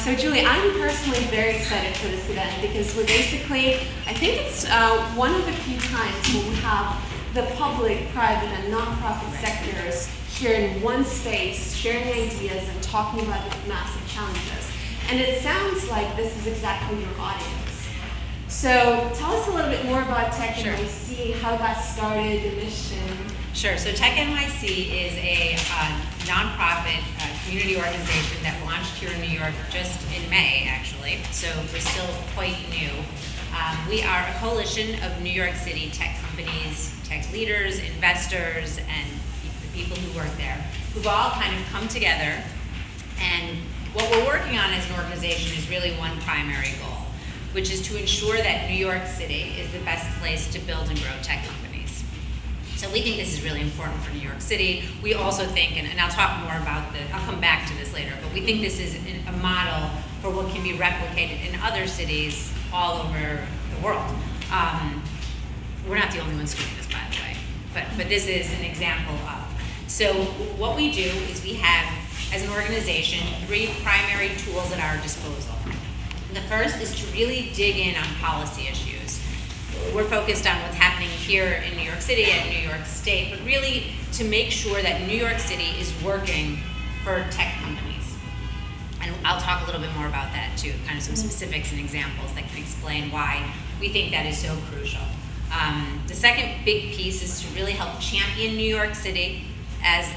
So Julie, I'm personally very excited for this event because we're basically, I think it's one of the few times when we have the public, private, and nonprofit sectors here in one space, sharing ideas and talking about the massive challenges. And it sounds like this is exactly your audience. So tell us a little bit more about TechNYC, how that started, the mission. Sure. So TechNYC is a nonprofit community organization that launched here in New York just in May, actually. So we're still quite new. We are a coalition of New York City tech companies, tech leaders, investors, and the people who work there, who've all kind of come together. And what we're working on as an organization is really one primary goal, which is to ensure that New York City is the best place to build and grow tech companies. So we think this is really important for New York City. We also think, and I'll talk more about I'll come back to this later, but we think this is a model for what can be replicated in other cities all over the world. We're not the only ones doing this, by the way, but this is an example of. So what we do is we have, as an organization, 3 primary tools at our disposal. The first is to really dig in on policy issues. We're focused on what's happening here in New York City and New York State, but really to make sure that New York City is working for tech companies. And I'll talk a little bit more about that too, kind of some specifics and examples that can explain why we think that is so crucial. The second big piece is to really help champion New York City as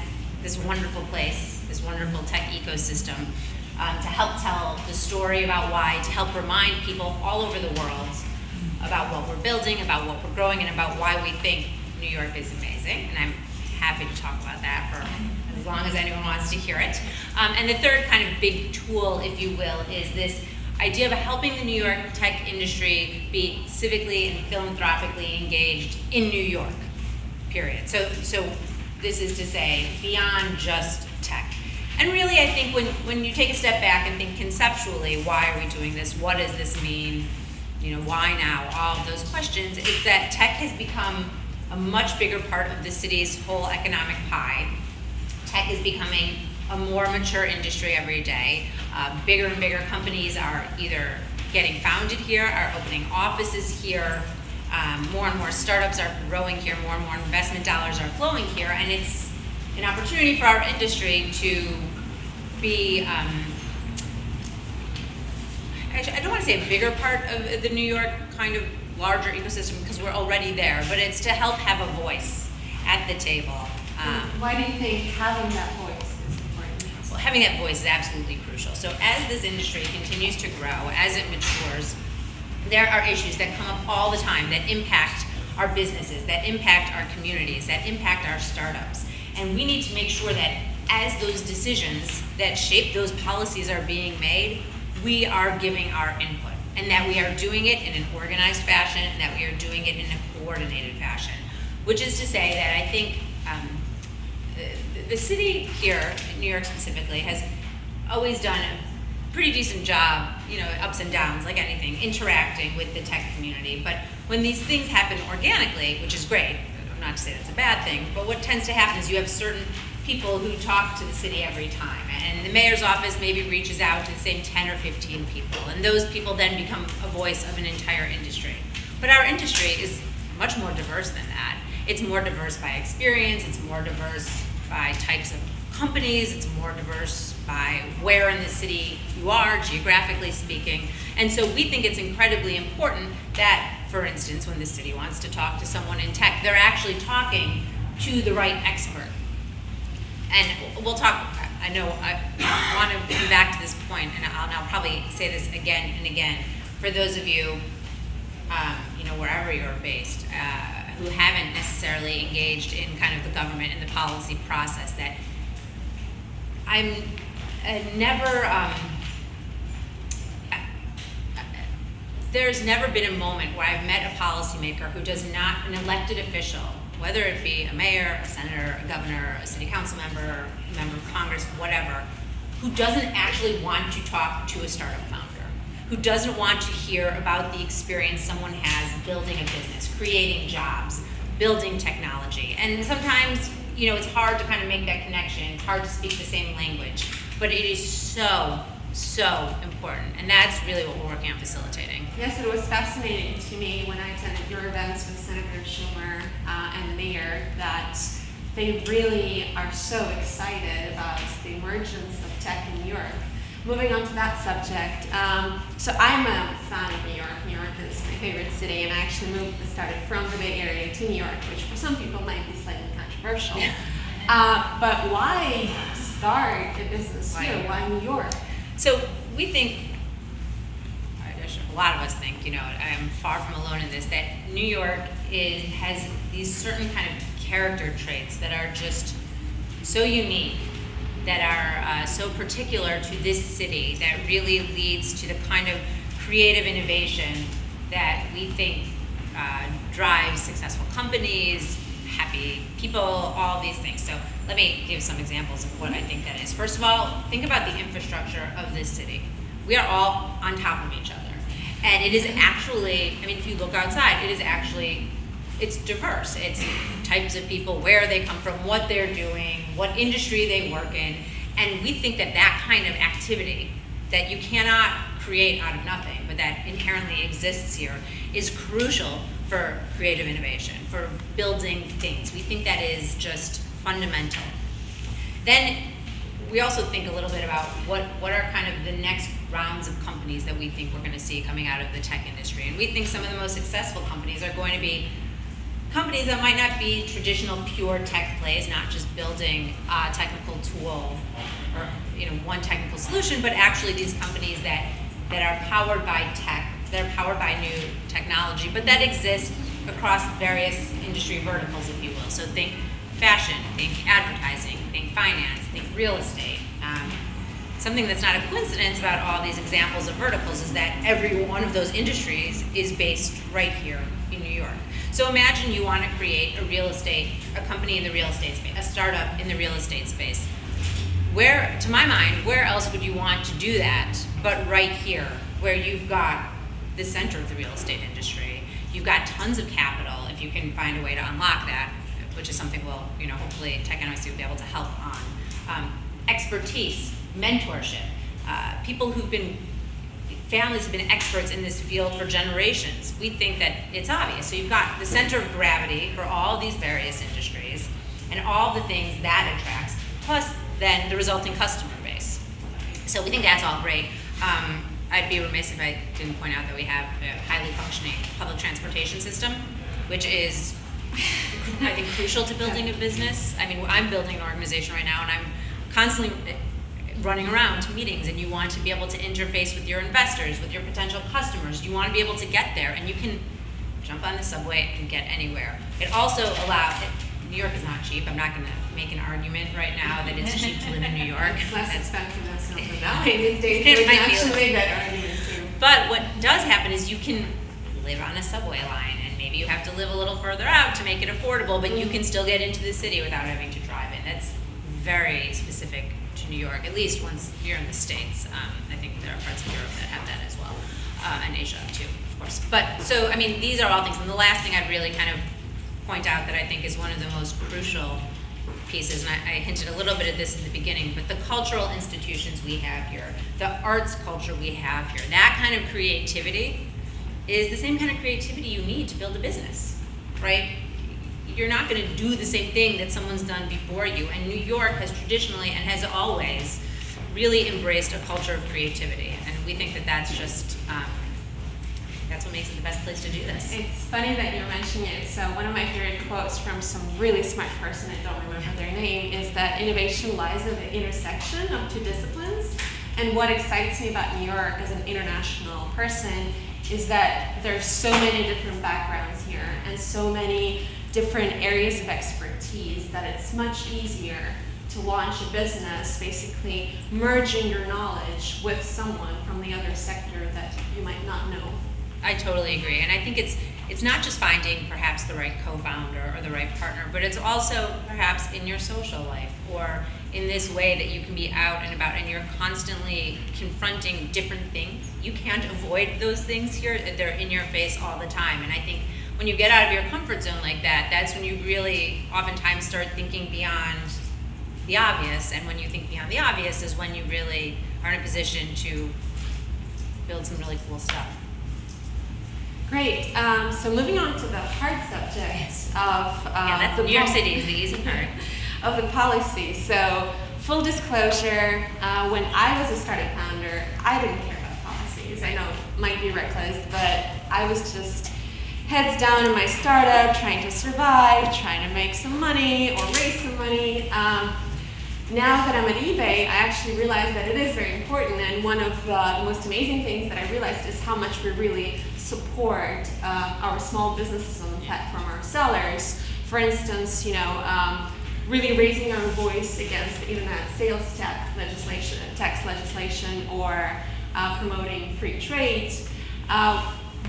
this wonderful place, this wonderful tech ecosystem, to help tell the story about why, to help remind people all over the world about what we're building, about what we're growing, and about why we think New York is amazing. And I'm happy to talk about that for as long as anyone wants to hear it. And the third kind of big tool, if you will, is this idea of helping the New York tech industry be civically and philanthropically engaged in New York, period. So this is to say, beyond just tech. And really, I think when you take a step back and think conceptually, why are we doing this? What does this mean? Why now? All of those questions. It's that tech has become a much bigger part of the city's whole economic pie. Tech is becoming a more mature industry every day. Bigger and bigger companies are either getting founded here, are opening offices here. More and more startups are growing here. More and more investment dollars are flowing here. And it's an opportunity for our industry to be, I don't want to say a bigger part of the New York kind of larger ecosystem because we're already there, but it's to help have a voice at the table. Why do you think having that voice is important? Well, having that voice is absolutely crucial. So as this industry continues to grow, as it matures, there are issues that come up all the time that impact our businesses, that impact our communities, that impact our startups. And we need to make sure that as those decisions that shape those policies are being made, we are giving our input, and that we are doing it in an organized fashion, and that we are doing it in a coordinated fashion. Which is to say that I think the city here, in New York specifically, has always done a pretty decent job, ups and downs, like anything, interacting with the tech community. But when these things happen organically, which is great, I'm not to say that's a bad thing, but what tends to happen is you have certain people who talk to the city every time. And the mayor's office maybe reaches out to the same 10 or 15 people. And those people then become a voice of an entire industry. But our industry is much more diverse than that. It's more diverse by experience, it's more diverse by types of companies, it's more diverse by where in the city you are, geographically speaking. And so we think it's incredibly important that, for instance, when the city wants to talk to someone in tech, they're actually talking to the right expert. And we'll talk, I know I want to come back to this point, and I'll probably say this again and again, for those of you, wherever you're based, who haven't necessarily engaged in kind of the government and the policy process, that I'm there's never been a moment where I've met a policymaker who does not, an elected official, whether it be a mayor, a senator, a governor, a city council member, a member of Congress, whatever, who doesn't actually want to talk to a startup founder, who doesn't want to hear about the experience someone has building a business, creating jobs, building technology. And sometimes, it's hard to kind of make that connection. It's hard to speak the same language, but it is so so important, and that's really what we're working on facilitating. Yes, it was fascinating to me when I attended your events with Senator Schumer and the mayor that they really are so excited about the emergence of tech in New York. Moving on to that subject, so I'm a fan of New York. New York is my favorite city, and I actually started from the Bay Area to New York, which for some people might be slightly controversial. But why start a business here? Why New York? So we think, a lot of us think, I'm far from alone in this, that New York has these certain kind of character traits that are just so unique, that are so particular to this city, that really leads to the kind of creative innovation that we think drives successful companies, happy people, all these things. So let me give some examples of what I think that is. First of all, think about the infrastructure of this city. We are all on top of each other. And it is actually, if you look outside, it's diverse. It's types of people, where they come from, what they're doing, what industry they work in. And we think that that kind of activity that you cannot create out of nothing, but that inherently exists here, is crucial for creative innovation, for building things. We think that is just fundamental. Then we also think a little bit about what are kind of the next rounds of companies that we think we're going to see coming out of the tech industry. And we think some of the most successful companies are going to be companies that might not be traditional pure tech plays, not just building a technical tool or one technical solution, but actually these companies that are powered by tech, that are powered by new technology, but that exist across various industry verticals, if you will. So think fashion, think advertising, think finance, think real estate. Something that's not a coincidence about all these examples of verticals is that every one of those industries is based right here in New York. So imagine you want to create a company in the real estate space, a startup in the real estate space. To my mind, where else would you want to do that but right here, where you've got the center of the real estate industry. You've got tons of capital if you can find a way to unlock that, which is something hopefully TechNYC will be able to help on. Expertise, mentorship, families have been experts in this field for generations. We think that it's obvious. So you've got the center of gravity for all these various industries and all the things that attracts, plus then the resulting customer base. So we think that's all great. I'd be remiss if I didn't point out that we have a highly functioning public transportation system, which is, I think, crucial to building a business. I'm building an organization right now, and I'm constantly running around to meetings, and you want to be able to interface with your investors, with your potential customers. You want to be able to get there, and you can jump on the subway and get anywhere. It also allows, New York is not cheap. I'm not going to make an argument right now that it's cheap to live in New York. It's less expensive than Silicon Valley these days, so it's actually that argument too. But what does happen is you can live on a subway line, and maybe you have to live a little further out to make it affordable, but you can still get into the city without having to drive in. That's very specific to New York, at least once you're in the States. I think there are parts of Europe that have that as well, and Asia too, of course. But so, these are all things. And the last thing I'd really kind of point out that I think is one of the most crucial pieces, and I hinted a little bit at this in the beginning, but the cultural institutions we have here, the arts culture we have here, that kind of creativity is the same kind of creativity you need to build a business, right? You're not going to do the same thing that someone's done before you, and New York has traditionally and has always really embraced a culture of creativity, and we think that that's just that's what makes it the best place to do this. It's funny that you're mentioning it. So one of my favorite quotes from some really smart person, I don't remember their name, is that innovation lies at the intersection of two disciplines. And what excites me about New York as an international person is that there's so many different backgrounds here and so many different areas of expertise that it's much easier to launch a business, basically merging your knowledge with someone from the other sector that you might not know. I totally agree, and I think it's not just finding perhaps the right co-founder or the right partner, but it's also perhaps in your social life or in this way that you can be out and about and you're constantly confronting different things. You can't avoid those things here. They're in your face all the time, and I think when you get out of your comfort zone like that, that's when you really oftentimes start thinking beyond the obvious, and when you think beyond the obvious is when you really are in a position to build some really cool stuff. Great. So moving on to the hard subject of That's New York City is the easy part. of the policy. So full disclosure, when I was a startup founder, I didn't care about policies. I know it might be reckless, but I was just heads down in my startup, trying to survive, trying to make some money or raise some money. Now that I'm at eBay, I actually realize that it is very important, and one of the most amazing things that I realized is how much we really support our small businesses on the platform, our sellers. For instance, really raising our voice against the internet sales tax legislation, or promoting free trade.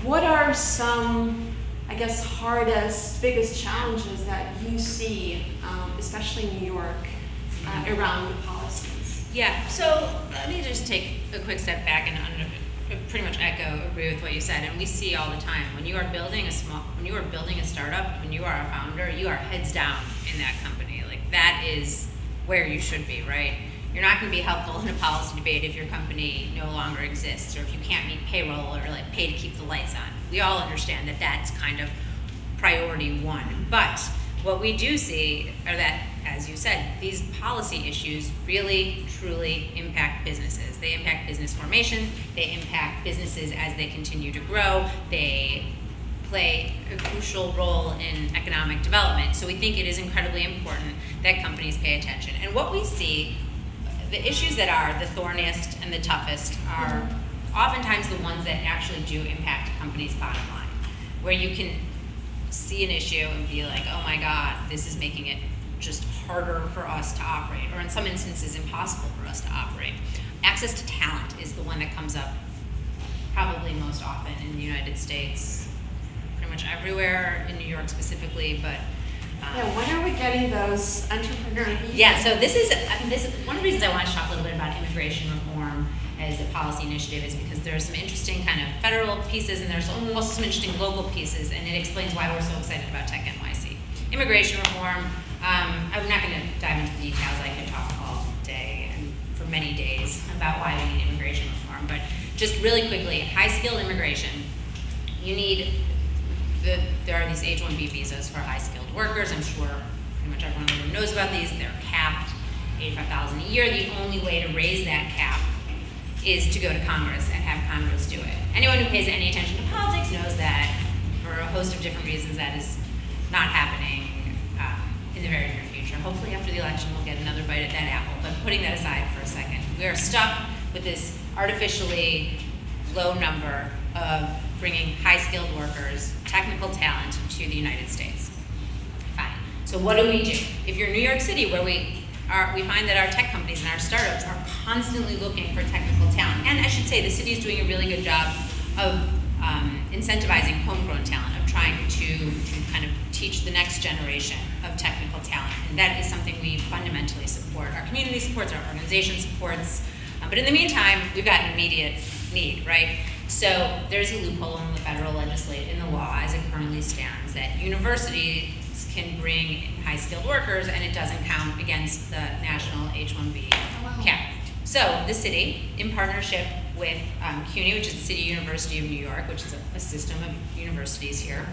What are some, I guess, hardest, biggest challenges that you see, especially in New York, around the policies? Yeah, so let me just take a quick step back and pretty much agree with what you said. And we see all the time, when you are building a startup, when you are a founder, you are heads down in that company. Like, that is where you should be, right? You're not going to be helpful in a policy debate if your company no longer exists, or if you can't meet payroll or like pay to keep the lights on. We all understand that that's kind of priority one. But what we do see are that, as you said, these policy issues really, truly impact businesses. They impact business formation. They impact businesses as they continue to grow. They play a crucial role in economic development. So we think it is incredibly important that companies pay attention. And what we see, the issues that are the thorniest and the toughest are oftentimes the ones that actually do impact a company's bottom line, where you can see an issue and be like, oh my God, this is making it just harder for us to operate, or in some instances impossible for us to operate. Access to talent is the one that comes up probably most often in the United States, pretty much everywhere, in New York specifically, but when are we getting those entrepreneur visas? yeah, so this is one of the reasons I want to talk a little bit about immigration reform as a policy initiative, is because there's some interesting kind of federal pieces, and there's also some interesting local pieces, and it explains why we're so excited about TechNYC. Immigration reform, I'm not going to dive into the details. I could talk all day and for many days about why we need immigration reform, but just really quickly, high-skilled immigration, you need there are these H-1B visas for high-skilled workers. I'm sure pretty much everyone in the room knows about these. They're capped, $85,000 a year. The only way to raise that cap is to go to Congress and have Congress do it. Anyone who pays any attention to politics knows that for a host of different reasons that is not happening in the very near future. Hopefully after the election we'll get another bite at that apple, but putting that aside for a second, we are stuck with this artificially low number of bringing high-skilled workers, technical talent to the United States. Fine. So what do we do? If you're in New York City, where we find that our tech companies and our startups are constantly looking for technical talent, and I should say the city is doing a really good job of incentivizing homegrown talent, of trying to kind of teach the next generation of technical talent, and that is something we fundamentally support. Our community supports, our organization supports, but in the meantime, we've got an immediate need, right? So there's a loophole in the federal legislation, in the law as it currently stands, that universities can bring high-skilled workers, and it doesn't count against the national H-1B cap. So the city, in partnership with CUNY, which is the City University of New York, which is a system of universities here,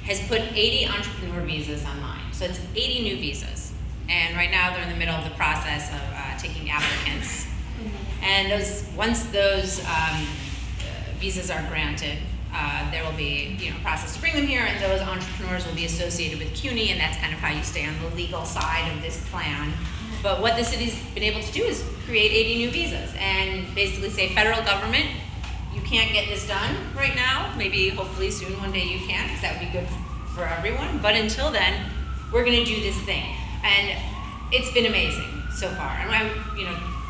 has put 80 entrepreneur visas online. So it's 80 new visas. And right now they're in the middle of the process of taking applicants. And once those visas are granted, there will be a process to bring them here, and those entrepreneurs will be associated with CUNY, and that's kind of how you stay on the legal side of this plan. But what the city's been able to do is create 80 new visas and basically say, federal government, you can't get this done right now. Maybe, hopefully soon, one day you can, because that would be good for everyone. But until then, we're going to do this thing. And it's been amazing so far. And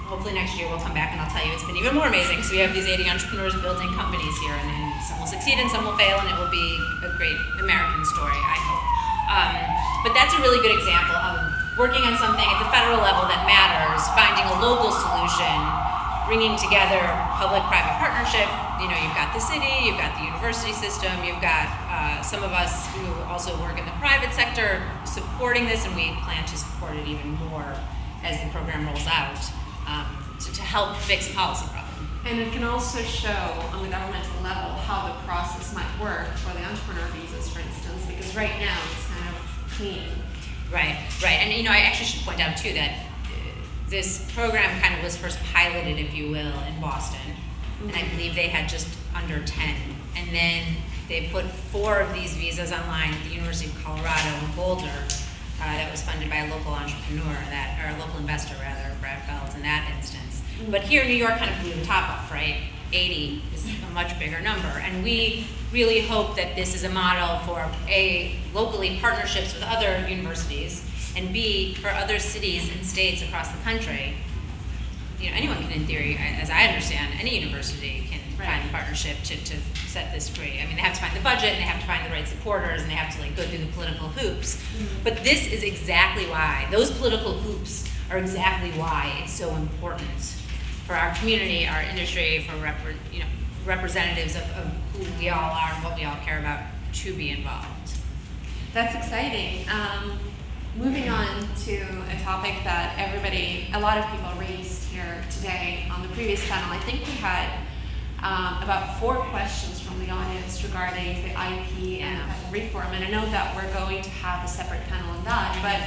hopefully next year we'll come back and I'll tell you it's been even more amazing, because we have these 80 entrepreneurs building companies here, and then some will succeed and some will fail, and it will be a great American story, I hope. But that's a really good example of working on something at the federal level that matters, finding a local solution, bringing together public-private partnership. You've got the city, you've got the university system, you've got some of us who also work in the private sector supporting this, and we plan to support it even more as the program rolls out. to help fix a policy problem. And it can also show on the governmental level how the process might work for the entrepreneur visas, for instance, because right now it's kind of clean. Right. And I actually should point out too that this program kind of was first piloted, if you will, in Boston. Mm-hmm. And I believe they had just under 10. And then they put 4 of these visas online at the University of Colorado in Boulder. That was funded by a local entrepreneur, or a local investor rather, Brad Feld in that instance. Mm-hmm. But here, New York kind of blew the top off, right? 80 is a much bigger number. And we really hope that this is a model for A, locally partnerships with other universities, and B, for other cities and states across the country. Anyone can, in theory, as I understand, any university can find a partnership to set this free. I mean, they have to find the budget, and they have to find the right supporters, and they have to go through the political hoops. Mm-hmm. But this is exactly why, those political hoops are exactly why it's so important for our community, our industry, for representatives of who we all are and what we all care about to be involved. That's exciting. Moving on to a topic that a lot of people raised here today on the previous panel. I think we had about 4 questions from the audience regarding the IP and patent reform, and I know that we're going to have a separate panel on that, but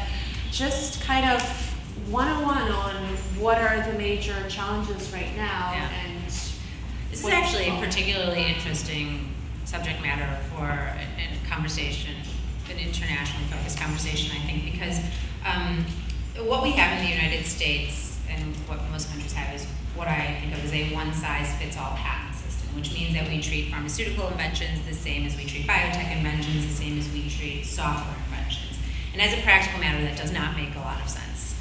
just kind of 101 on what are the major challenges right now. And this is actually a particularly interesting subject matter for a conversation, an internationally focused conversation, I think, because what we have in the United States and what most countries have is what I think of as a one-size-fits-all patent system, which means that we treat pharmaceutical inventions the same as we treat biotech inventions, the same as we treat software inventions. And as a practical matter, that does not make a lot of sense.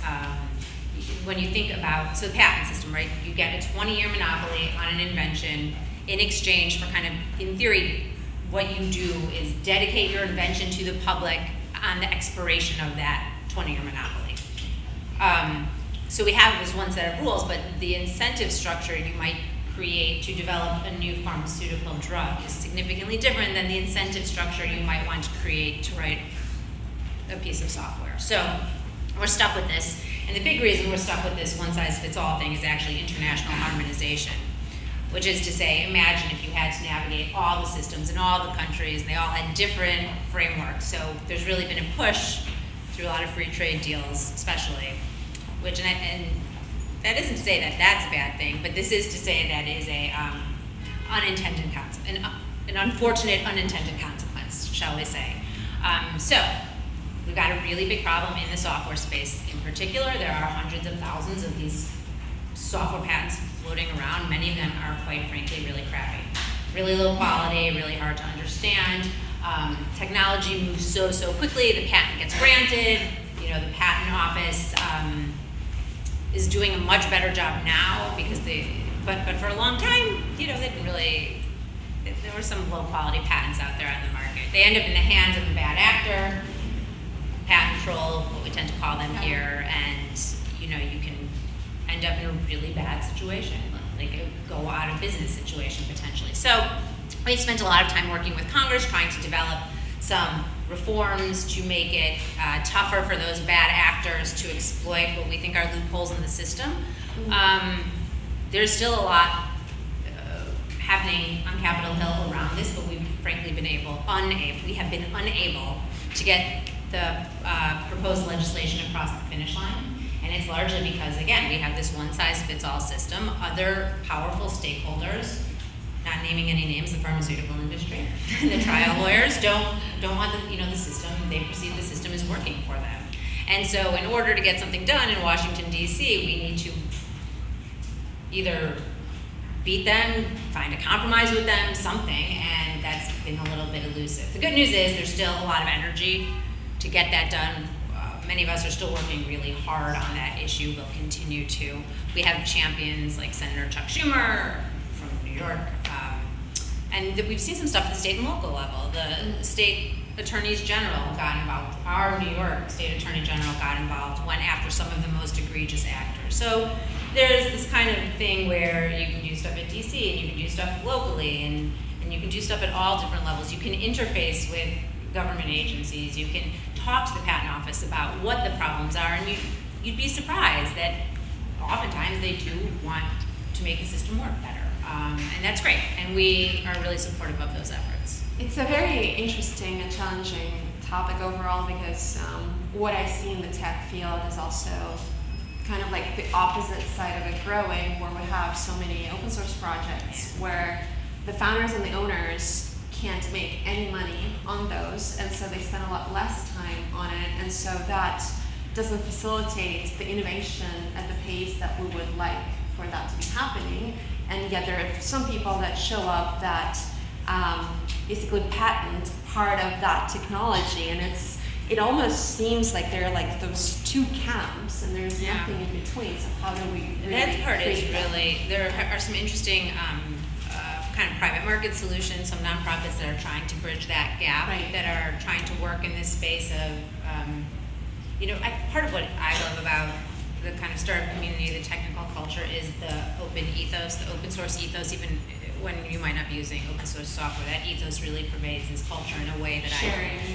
When you think about, the patent system, right? You get a 20-year monopoly on an invention in exchange for kind of, in theory, what you do is dedicate your invention to the public on the expiration of that 20-year monopoly. So we have this one set of rules, but the incentive structure you might create to develop a new pharmaceutical drug is significantly different than the incentive structure you might want to create to write a piece of software. So we're stuck with this. And the big reason we're stuck with this one-size-fits-all thing is actually international harmonization, which is to say, imagine if you had to navigate all the systems in all the countries, and they all had different frameworks. So there's really been a push through a lot of free trade deals, especially, which, and that isn't to say that that's a bad thing, but this is to say that is a unintended consequence, an unfortunate unintended consequence, shall we say. So we've got a really big problem in the software space in particular. There are hundreds of thousands of these software patents floating around. Many of them are, quite frankly, really crappy. Really low quality, really hard to understand. Technology moves so quickly, the patent gets granted. The patent office is doing a much better job now because but for a long time, they didn't really, there were some low quality patents out there on the market. They end up in the hands of a bad actor, patent troll, what we tend to call them here, and you can end up in a really bad situation, like a go out of business situation potentially. So we've spent a lot of time working with Congress trying to develop some reforms to make it tougher for those bad actors to exploit what we think are loopholes in the system. There's still a lot happening on Capitol Hill around this, but we've frankly been unable to get the proposed legislation across the finish line. And it's largely because, again, we have this one-size-fits-all system. Other powerful stakeholders, not naming any names, the pharmaceutical industry, the trial lawyers don't want the system. They perceive the system as working for them. And so, in order to get something done in Washington, D.C., we need to either beat them, find a compromise with them, something, and that's been a little bit elusive. The good news is there's still a lot of energy to get that done. Many of us are still working really hard on that issue. We'll continue to. We have champions like Senator Chuck Schumer from New York, and we've seen some stuff at the state and local level. The state attorneys general got involved. Our New York state attorney general got involved, went after some of the most egregious actors. So there's this kind of thing where you can do stuff at DC and you can do stuff locally, and you can do stuff at all different levels. You can interface with government agencies. You can talk to the patent office about what the problems are, and you'd be surprised that oftentimes they do want to make the system work better. And that's great. And we are really supportive of those efforts. It's a very interesting and challenging topic overall because what I see in the tech field is also kind of like the opposite side of it growing, where we have so many open source projects where the founders and the owners can't make any money on those, and so they spend a lot less time on it, and so that doesn't facilitate the innovation at the pace that we would like for that to be happening. And yet there are some people that show up that basically patent part of that technology, and it almost seems like there are like those two camps, and there's nothing in between. So how do we really that part is create that? really, there are some interesting kind of private market solutions, some nonprofits that are trying to bridge that gap, Right. that are trying to work in this space of, part of what I love about the kind of startup community, the technical culture, is the open ethos, the open source ethos. Even when you might not be using open source software, that ethos really pervades this culture in a way that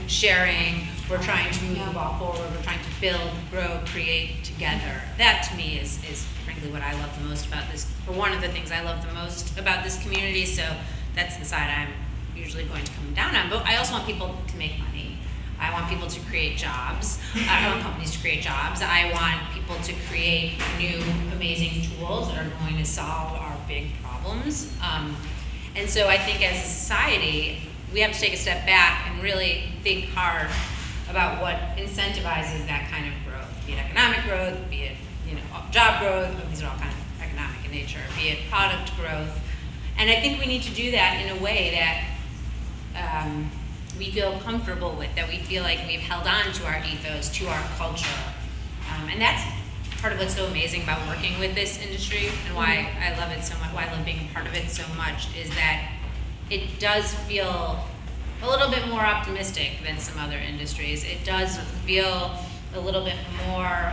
sharing. We're trying to move the ball forward. We're trying to build, grow, create together. That to me is frankly what I love the most about this, or one of the things I love the most about this community. So that's the side I'm usually going to come down on. But I also want people to make money. I want people to create jobs. I want companies to create jobs. I want people to create new, amazing tools that are going to solve our big problems. And so I think as a society, we have to take a step back and really think hard about what incentivizes that kind of growth, be it economic growth, be it job growth. These are all kind of economic in nature. Be it product growth. And I think we need to do that in a way that we feel comfortable with, that we feel like we've held on to our ethos, to our culture. And that's part of what's so amazing about working with this industry, and why I love it so much, why I love being a part of it so much, is that it does feel a little bit more optimistic than some other industries. It does feel a little bit more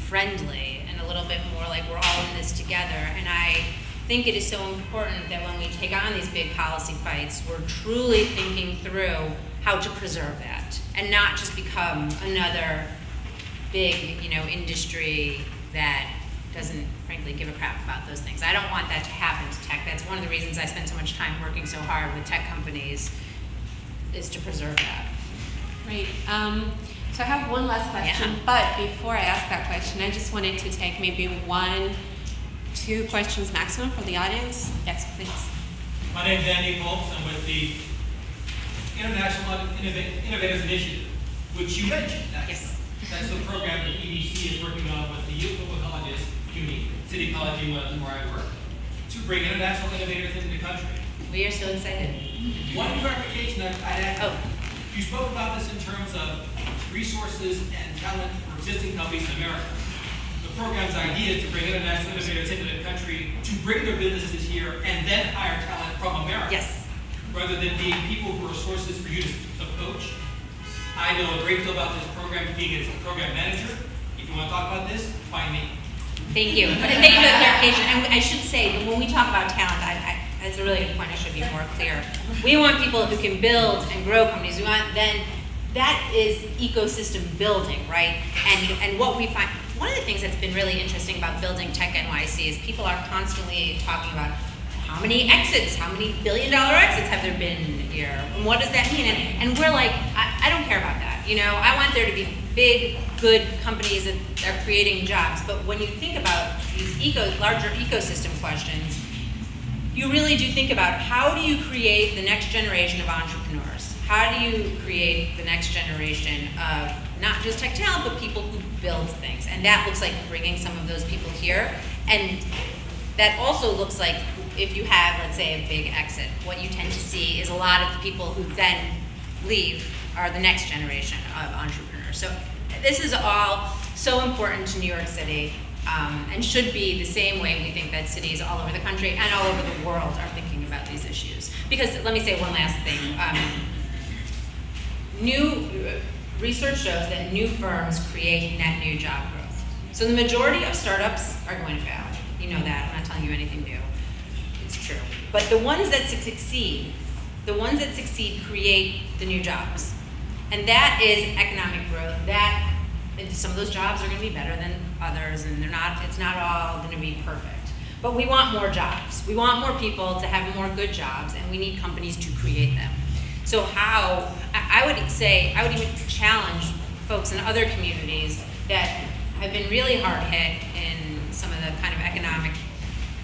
friendly, and a little bit more like we're all in this together. And I think it is so important that when we take on these big policy fights, we're truly thinking through how to preserve that, and not just become another big, industry that doesn't, frankly, give a crap about those things. I don't want that to happen to tech. That's one of the reasons I spend so much time working so hard with tech companies, is to preserve that. Great. So I have one last question, but before I ask that question, I just wanted to take maybe 1-2 questions maximum from the audience. Yes, please. My name is Andy Holmes. I'm with the International Innovators Initiative, which you mentioned. Yes. That's the program that EDC is working on with the youth local colleges, CUNY, City College UM, where I work, to bring international innovators into the country. We are so excited. One clarification I'd add. Oh. You spoke about this in terms of resources and talent for existing companies in America. The program's idea is to bring international innovators into the country to bring their businesses here and then hire talent from America. Yes. Rather than being people who are sources for you to poach. I know a great deal about this program, being as a program manager. If you want to talk about this, find me. Thank you. Thank you for the clarification. And I should say that when we talk about talent, that's a really good point. I should be more clear. We want people who can build and grow companies. We want that is ecosystem building, right? And what we find, one of the things that's been really interesting about building TechNYC is people are constantly talking about how many exits, how many billion-dollar exits have there been here, and what does that mean? And we're like, I don't care about that. I want there to be big, good companies that are creating jobs. But when you think about these larger ecosystem questions, you really do think about, how do you create the next generation of entrepreneurs? How do you create the next generation of not just tech talent, but people who build things? And that looks like bringing some of those people here. And that also looks like, if you have, let's say, a big exit, what you tend to see is a lot of the people who then leave are the next generation of entrepreneurs. So this is all so important to New York City, and should be the same way we think that cities all over the country and all over the world are thinking about these issues. Because let me say one last thing. New research shows that new firms create net new job growth. So the majority of startups are going to fail. You know that. I'm not telling you anything new. It's true. But the ones that succeed create the new jobs. And that is economic growth. That some of those jobs are going to be better than others, and it's not all going to be perfect. But we want more jobs. We want more people to have more good jobs, and we need companies to create them. So I would even challenge folks in other communities that have been really hard hit in some of the kind of economic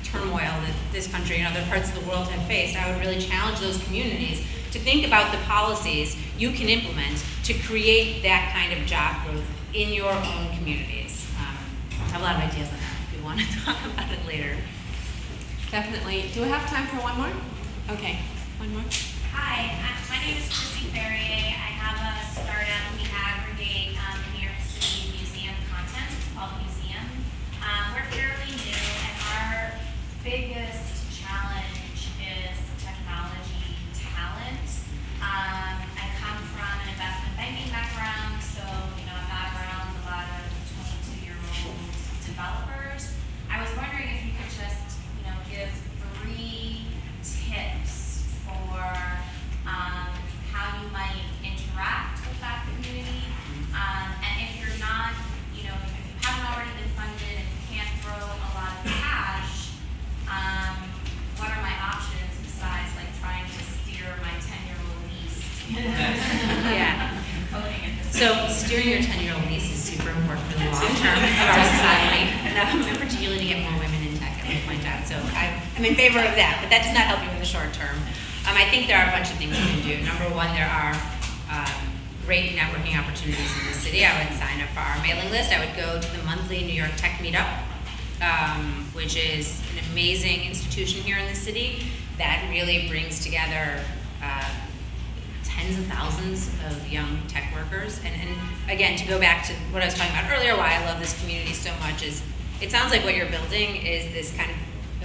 turmoil that this country and other parts of the world have faced. I would really challenge those communities to think about the policies you can implement to create that kind of job growth in your own communities. I have a lot of ideas on that if you want to talk about it later. Definitely. Do we have time for one more? Okay, one more. Hi, my name is Chrissy Ferrier. I have a startup. We aggregate New York City museum content. It's called Museum. We're fairly new, and our biggest challenge is technology talent. I come from an investment banking background, so I'm not around a lot of 22-year-old developers. I was wondering if you could just give 3 tips for how you might interact with that community. And if you're not, if you haven't already been funded and you can't throw a lot of cash, what are my options besides trying to steer my 10-year-old niece? Yeah. Coding at this So point? steering your 10-year-old niece is super important for the long term of our society, and particularly to get more women in tech, I would point out. So I'm in favor of that, but that does not help you in the short term. I think there are a bunch of things you can do. Number one, there are great networking opportunities in the city. I would sign up for our mailing list. I would go to the monthly New York Tech Meetup, which is an amazing institution here in the city that really brings together tens of thousands of young tech workers. And again, to go back to what I was talking about earlier, why I love this community so much is it sounds like what you're building is this kind of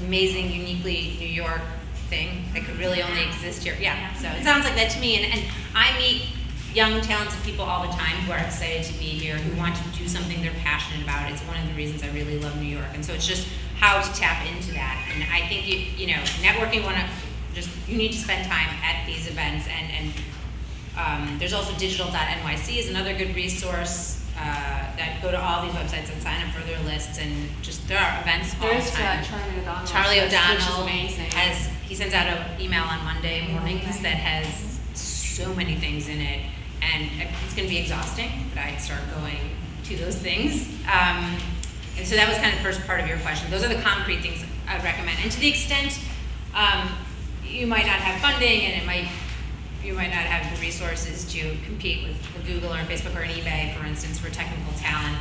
amazing, uniquely New York thing that could really only exist here. Yeah, so it sounds like that to me. And I meet young, talented people all the time who are excited to be here, who want to do something they're passionate about. It's one of the reasons I really love New York. And so it's just how to tap into that. And I think, networking, you need to spend time at these events. And there's also digital.nyc is another good resource that go to all these websites and sign up for their lists. And just there are events all the time. Charlie O'Donnell he sends out an email on Monday mornings that has so many things in it, and it's going to be exhausting, but I'd start going to those things. And so that was kind of the first part of your question. Those are the concrete things I'd recommend. And to the extent you might not have funding, and you might not have the resources to compete with Google or Facebook or an eBay, for instance, for technical talent.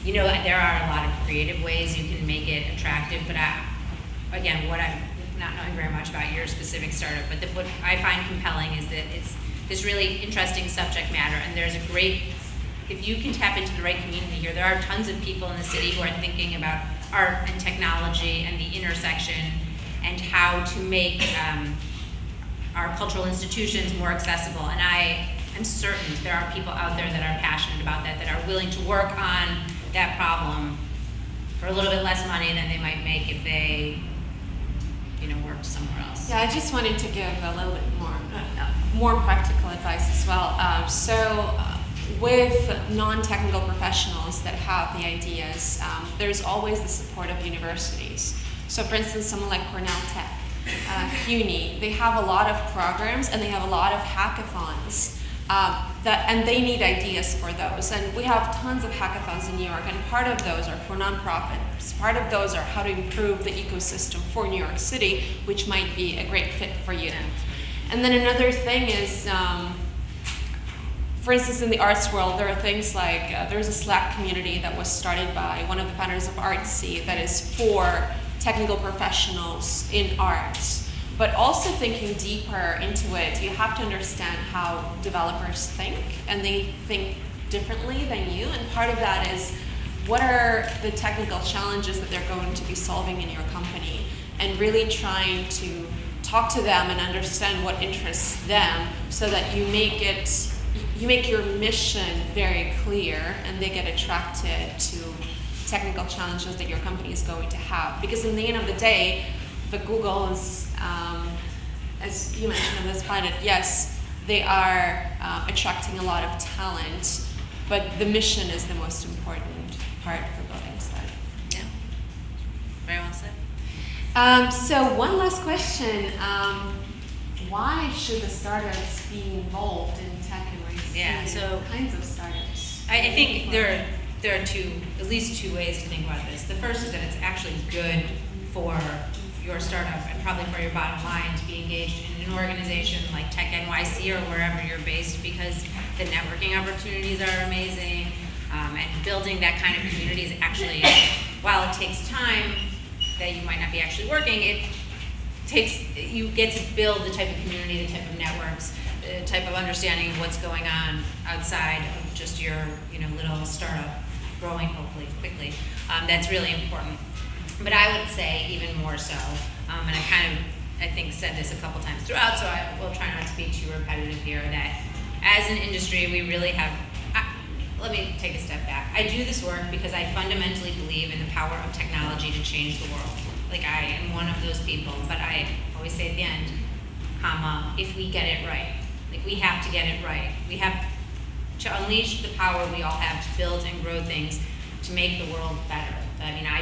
There are a lot of creative ways you can make it attractive, but again, what I'm not knowing very much about your specific startup, but what I find compelling is that it's this really interesting subject matter, and there's if you can tap into the right community here, there are tons of people in the city who are thinking about art and technology and the intersection and how to make our cultural institutions more accessible. And I am certain there are people out there that are passionate about that are willing to work on that problem for a little bit less money than they might make if they worked somewhere else. Yeah, I just wanted to give a little bit more practical advice as well. With non-technical professionals that have the ideas, there's always the support of universities. So for instance, someone like Cornell Tech, CUNY, they have a lot of programs and they have a lot of hackathons and they need ideas for those. And we have tons of hackathons in New York, and part of those are for nonprofits. Part of those are how to improve the ecosystem for New York City, which might be a great fit for you. And then another thing is, for instance, in the arts world, there are things like, there's a Slack community that was started by one of the founders of Artsy that is for technical professionals in arts. But also thinking deeper into it, you have to understand how developers think, and they think differently than you. And part of that is, what are the technical challenges that they're going to be solving in your company, and really trying to talk to them and understand what interests them, so that you make your mission very clear, and they get attracted to technical challenges that your company is going to have. Because in the end of the day, the Googles, as you mentioned on this planet, yes, they are attracting a lot of talent, but the mission is the most important part for building startup. Yeah. Very well said. So one last question. Why should the startups be involved in TechNYC? Yeah, so- What kinds of startups? I think there are at least two ways to think about this. The first is that it's actually good for your startup and probably for your bottom line to be engaged in an organization like TechNYC or wherever you're based, because the networking opportunities are amazing, and building that kind of community is actually, while it takes time that you might not be actually working, you get to build the type of community, the type of networks, the type of understanding of what's going on outside of just your little startup growing hopefully quickly. That's really important. But I would say even more so, and I think said this a couple times throughout, so I will try not to be too repetitive here, that as an industry we really have, let me take a step back. I do this work because I fundamentally believe in the power of technology to change the world. Like, I am one of those people, but I always say at the end, if we get it right. Like, we have to get it right. We have to unleash the power we all have to build and grow things to make the world better. I mean, I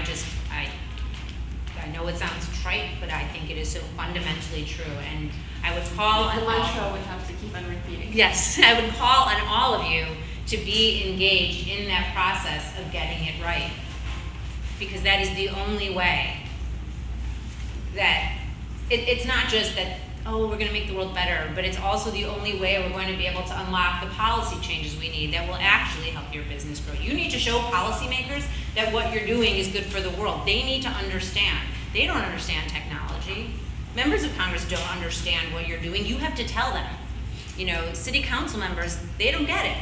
know it sounds trite, but I think it is so fundamentally true. And I would call on The mantra would have to keep on repeating. Yes, I would call on all of you to be engaged in that process of getting it right. Because that is the only way that, it's not just that, we're going to make the world better, but it's also the only way we're going to be able to unlock the policy changes we need that will actually help your business grow. You need to show policymakers that what you're doing is good for the world. They need to understand. They don't understand technology. Members of Congress don't understand what you're doing. You have to tell them. City council members, they don't get it.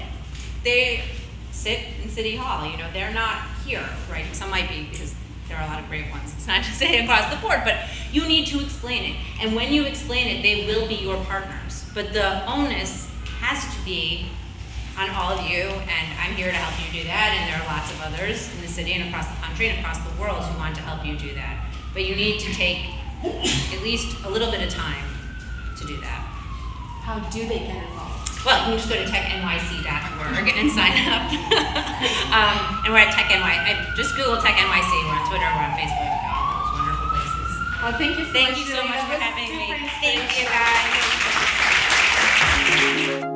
They sit in City Hall, they're not here, right? Some might be, because there are a lot of great ones. It's not to say across the board, but you need to explain it. And when you explain it, they will be your partners. But the onus has to be on all of you, and I'm here to help you do that, and there are lots of others in the city and across the country and across the world who want to help you do that. But you need to take at least a little bit of time to do that. How do they get involved? Well, you can just go to technyc.org and sign up. And we're at TechNYC. Just Google TechNYC. We're on Twitter, we're on Facebook, all those wonderful places. Well, thank you so much. Thank you so Julie. much That for was having me. super Thank you, inspirational. guys.